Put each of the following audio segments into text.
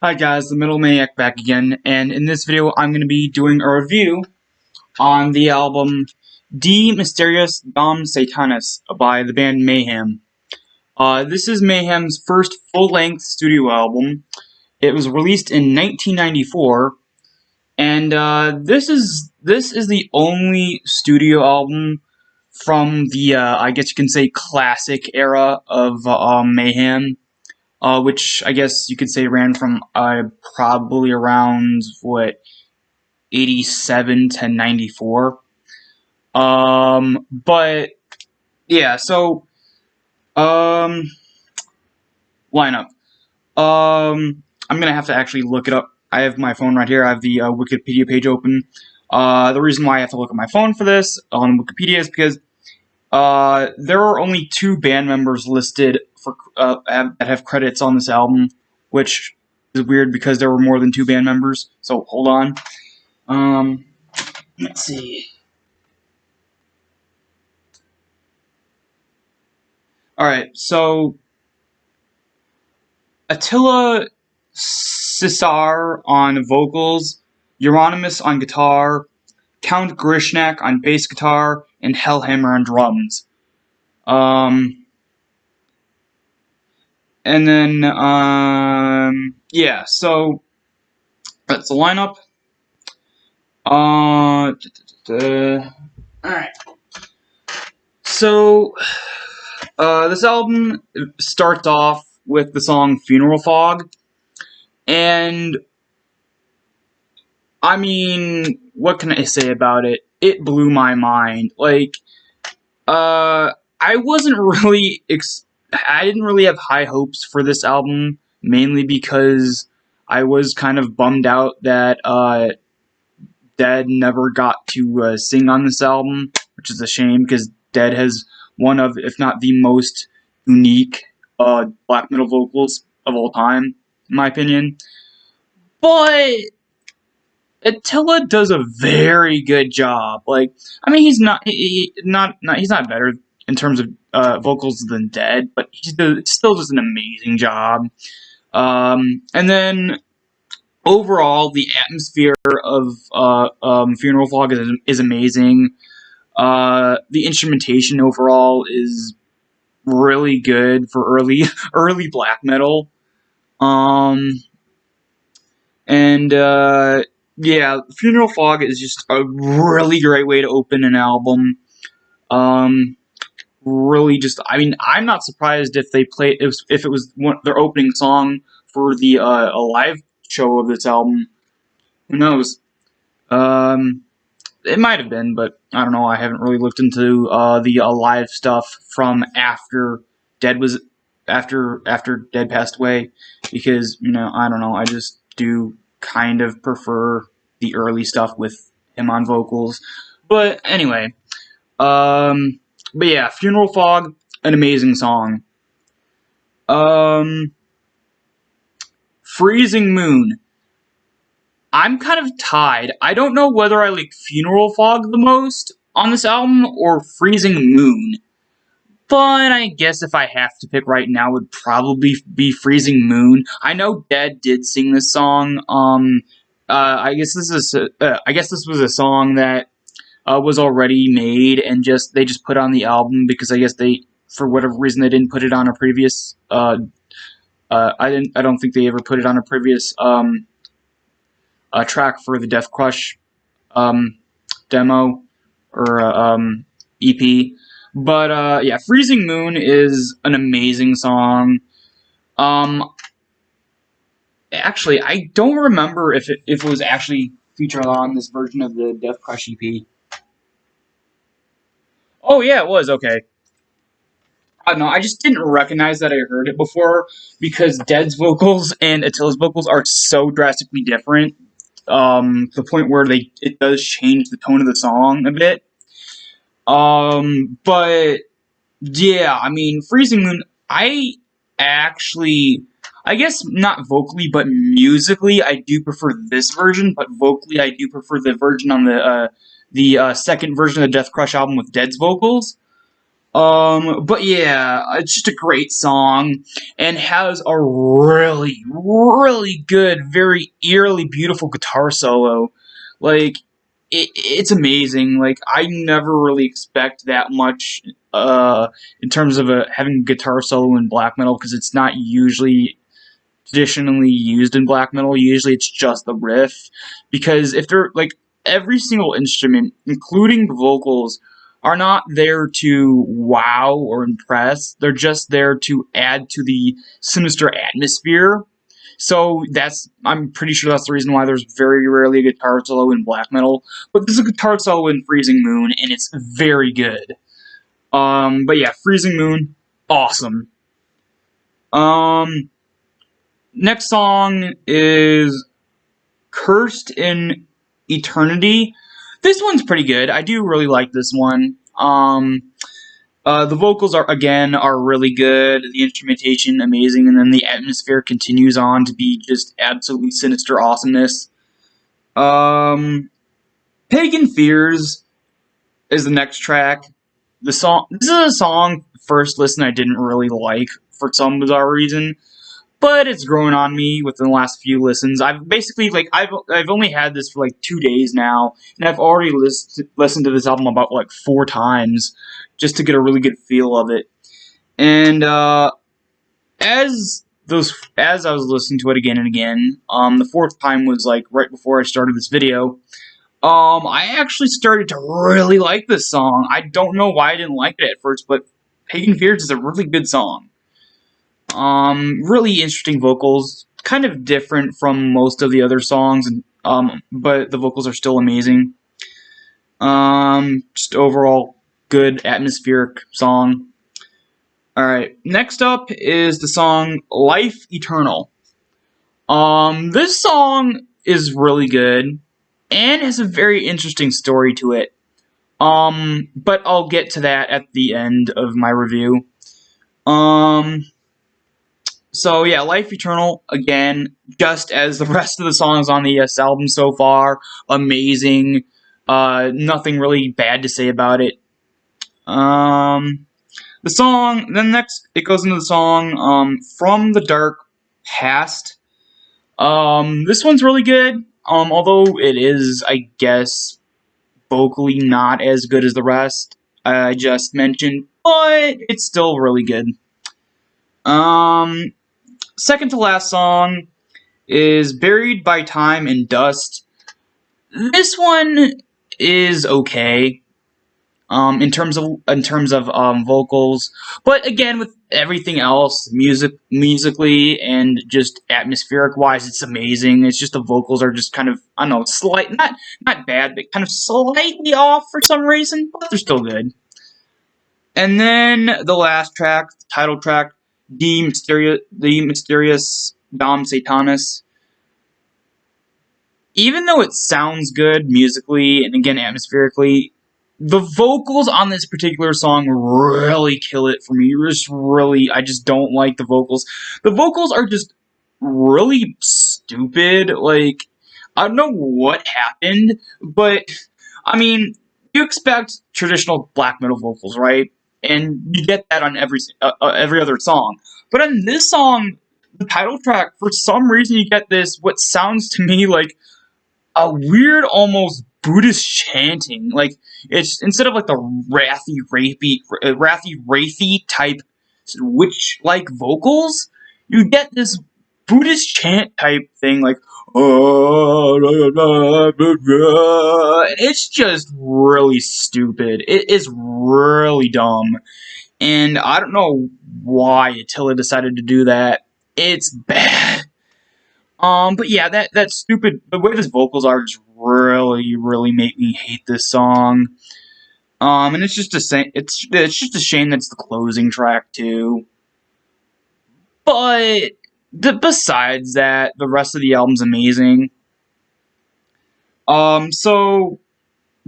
Hi guys, the Middle Maniac back again, and in this video I'm going to be doing a review on the album Die Mysteriis Sathanas by the band Mayhem. This is Mayhem's first full-length studio album. It was released in 1994, and this is the only studio album from the I guess you can say classic era of Mayhem. Which I guess you could say ran from probably around, 87 to 94. But yeah, so lineup. I'm gonna have to actually look it up. I have my phone right here. I have the Wikipedia page open. The reason why I have to look at my phone for this on Wikipedia is because there are only 2 band members listed for that have credits on this album, which is weird because there were more than 2 band members. So hold on. Let's see. All right, so Attila Cisar on vocals, Euronymous on guitar, Count Grishnak on bass guitar, and Hellhammer on drums. And then, yeah, so that's the lineup. Alright. So, this album starts off with the song Funeral Fog, and I mean, what can I say about it? It blew my mind. Like, I wasn't really I didn't really have high hopes for this album, mainly because I was kind of bummed out that Dead never got to sing on this album, which is a shame because Dead has one of, if not the most unique black metal vocals of all time, in my opinion. But Attila does a very good job. Like, I mean, he's not better in terms of vocals than Dead, but still does an amazing job. And then overall, the atmosphere of Funeral Fog is amazing. The instrumentation overall is really good for early black metal. And yeah, Funeral Fog is just a really great way to open an album. Really, just I mean, I'm not surprised if they play if it was their opening song for the a live show of this album. Who knows? It might have been, but I don't know. I haven't really looked into the live stuff from after Dead passed away, because I don't know. I just do kind of prefer the early stuff with him on vocals. But anyway, but yeah, Funeral Fog, an amazing song. Freezing Moon. I'm kind of tied. I don't know whether I like Funeral Fog the most on this album or Freezing Moon. But I guess if I have to pick right now, it would probably be Freezing Moon. I know Dead did sing this song. I guess this was a song that was already made and they just put on the album because I guess for whatever reason they didn't put it on a previous. I don't think they ever put it on a previous track for the Death Crush demo or EP. But yeah, Freezing Moon is an amazing song. Actually, I don't remember if it was actually featured on this version of the Death Crush EP. Oh yeah, it was. Okay. I don't know, I just didn't recognize that I heard it before because Dead's vocals and Attila's vocals are so drastically different. To the point where it does change the tone of the song a bit. But yeah, I mean, Freezing Moon, I guess not vocally, but musically, I do prefer this version, but vocally, I do prefer the version on the second version of the Death Crush album with Dead's vocals. But yeah, it's just a great song and has a really, really good, very eerily beautiful guitar solo. Like, it's amazing. Like, I never really expect that much, in terms of having a guitar solo in black metal, because it's not usually traditionally used in black metal. Usually it's just the riff. Because if they're like every single instrument, including the vocals, are not there to wow or impress. They're just there to add to the sinister atmosphere. So I'm pretty sure that's the reason why there's very rarely a guitar solo in black metal. But there's a guitar solo in Freezing Moon, and it's very good. But yeah, Freezing Moon, awesome. Um, Next song is Cursed in Eternity. This one's pretty good. I do really like this one. The vocals are really good. The instrumentation amazing, and then the atmosphere continues on to be just absolutely sinister awesomeness. Um, Pagan Fears is the next track. This is a song first listen I didn't really like for some bizarre reason, but it's grown on me within the last few listens. I've basically I've only had this for like 2 days now, and I've already listened to this album about like 4 times just to get a really good feel of it. And as I was listening to it again and again, the fourth time was like right before I started this video. I actually started to really like this song. I don't know why I didn't like it at first, but Pagan Fears is a really good song. Really interesting vocals, kind of different from most of the other songs, and but the vocals are still amazing. Just overall good atmospheric song. All right, next up is the song "Life Eternal." This song is really good and has a very interesting story to it. But I'll get to that at the end of my review. So yeah, Life Eternal, again, just as the rest of the songs on the album so far, amazing. Nothing really bad to say about it. The song, then next, it goes into the song, From the Dark Past. This one's really good, although it is, I guess, vocally not as good as the rest I just mentioned, but it's still really good. Second to last song is Buried by Time and Dust. This one is okay, in terms of vocals, but again, with everything else, musically and just atmospheric wise, it's amazing. It's just the vocals are just kind of, I don't know, not bad, but kind of slightly off for some reason, but they're still good. And then the last track, the title track, the Mysteriis Dom Sathanas. Even though it sounds good musically and again atmospherically, the vocals on this particular song really kill it for me. I just don't like the vocals. The vocals are just really stupid. Like, I don't know what happened, but I mean, you expect traditional black metal vocals, right? And you get that on every other song. But on this song, the title track, for some reason, you get this what sounds to me like a weird, almost Buddhist chanting. Like, it's instead of like the wrathy type witch-like vocals, you get this Buddhist chant type thing, like it's just really stupid. It is really dumb, and I don't know why Attila decided to do that. It's bad. But yeah, that stupid, the way his vocals are just really make me hate this song. And it's just it's just a shame that it's the closing track too. But besides that, the rest of the album's amazing. So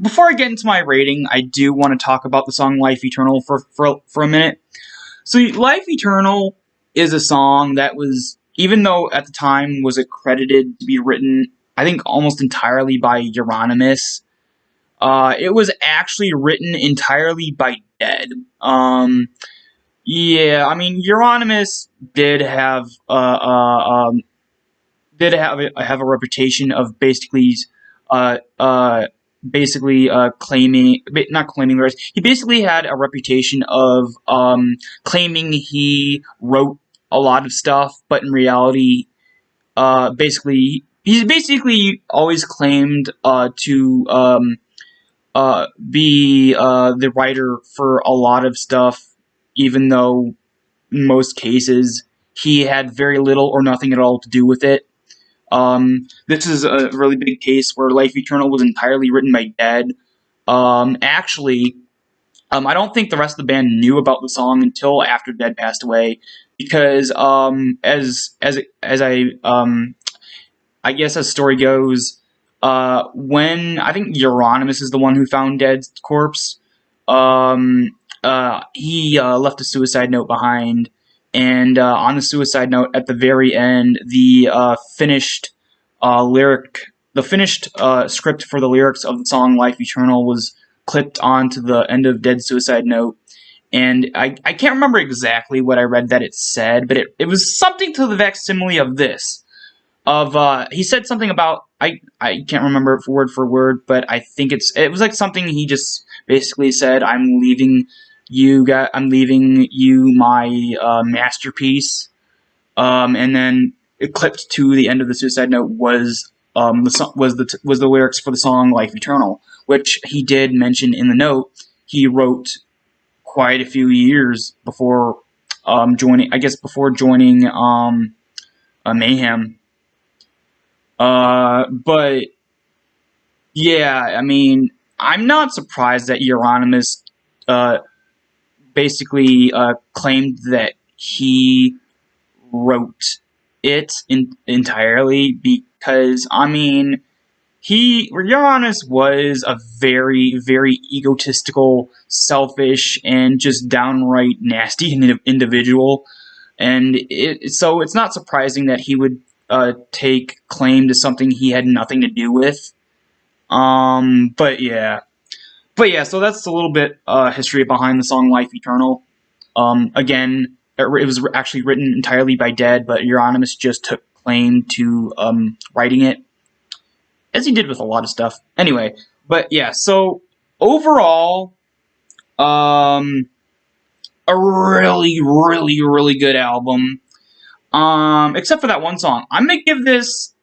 before I get into my rating, I do want to talk about the song "Life Eternal" for a minute. So, "Life Eternal" is a song that was, even though at the time was accredited to be written, I think almost entirely by Euronymous, it was actually written entirely by dead. Yeah, I mean, Euronymous did have have a reputation of uh, uh, claiming, not claiming the rights. He basically had a reputation of claiming he wrote a lot of stuff, but in reality, he's basically always claimed to be the writer for a lot of stuff, even though in most cases he had very little or nothing at all to do with it. This is a really big case where Life Eternal was entirely written by Dead. Actually, I don't think the rest of the band knew about the song until after Dead passed away, because I guess as story goes, when I think Euronymous is the one who found Dead's corpse, he left a suicide note behind, and on the suicide note, at the very end, the finished script for the lyrics of the song "Life Eternal" was clipped onto the end of Dead's suicide note. And I can't remember exactly what I read that it said, but it was something to the facsimile of this. He said something about, I can't remember it word for word, but I think it was like something he just basically said, I'm leaving you my masterpiece. And then it clipped to the end of the suicide note was the lyrics for the song Life Eternal, which he did mention in the note. He wrote quite a few years before joining Mayhem. But yeah, I mean, I'm not surprised that Euronymous basically claimed that he wrote it entirely, because I mean, Euronymous was a very, very egotistical, selfish, and just downright nasty individual. And so it's not surprising that he would take claim to something he had nothing to do with. But yeah. So that's a little bit history behind the song Life Eternal. Again, it was actually written entirely by Dead, but Euronymous just took claim to writing it, as he did with a lot of stuff. Anyway, but yeah, so overall, a really, really, really good album. Except for that one song. I'm gonna give this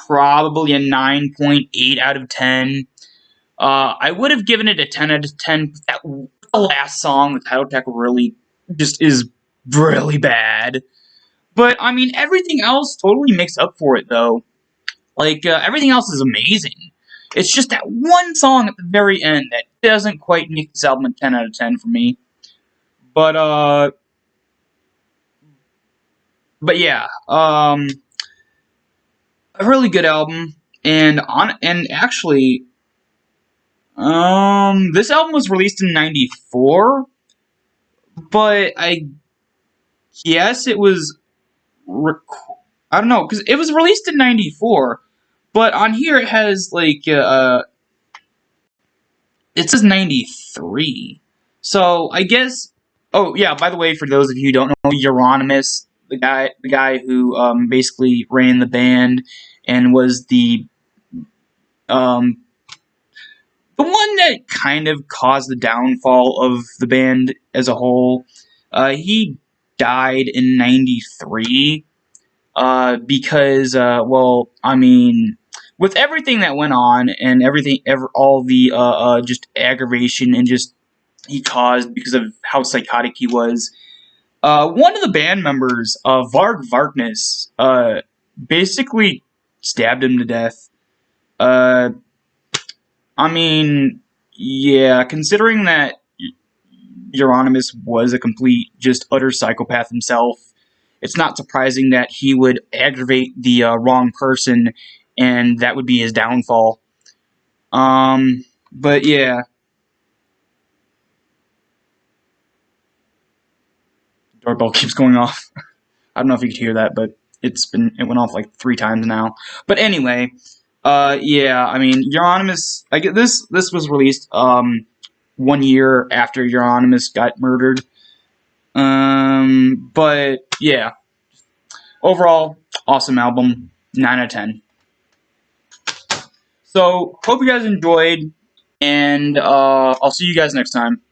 probably a 9.8 out of 10. I would have given it a 10 out of 10. The last song, the title track, really just is really bad. But I mean, everything else totally makes up for it, though. Like everything else is amazing. It's just that one song at the very end that doesn't quite make this album a 10 out of 10 for me. But yeah, a really good album, and actually, this album was released in '94, but I guess it was I don't know, because it was released in '94, but on here it has like it says '93, so I guess. Oh yeah, by the way, for those of you who don't know, Euronymous, the guy who basically ran the band and was um, the one that kind of caused the downfall of the band as a whole. He died in '93 because, well, I mean, with everything that went on and all the just aggravation and just he caused because of how psychotic he was. One of the band members, Varg Varkness, basically stabbed him to death. I mean, yeah, considering that Euronymous was a complete, just utter psychopath himself, it's not surprising that he would aggravate the wrong person, and that would be his downfall. But yeah. Doorbell keeps going off. I don't know if you could hear that, but it went off like 3 times now. But anyway, yeah, I mean, Euronymous, this was released 1 year after Euronymous got murdered. But yeah, overall, awesome album, 9 out of 10. So, hope you guys enjoyed, and I'll see you guys next time.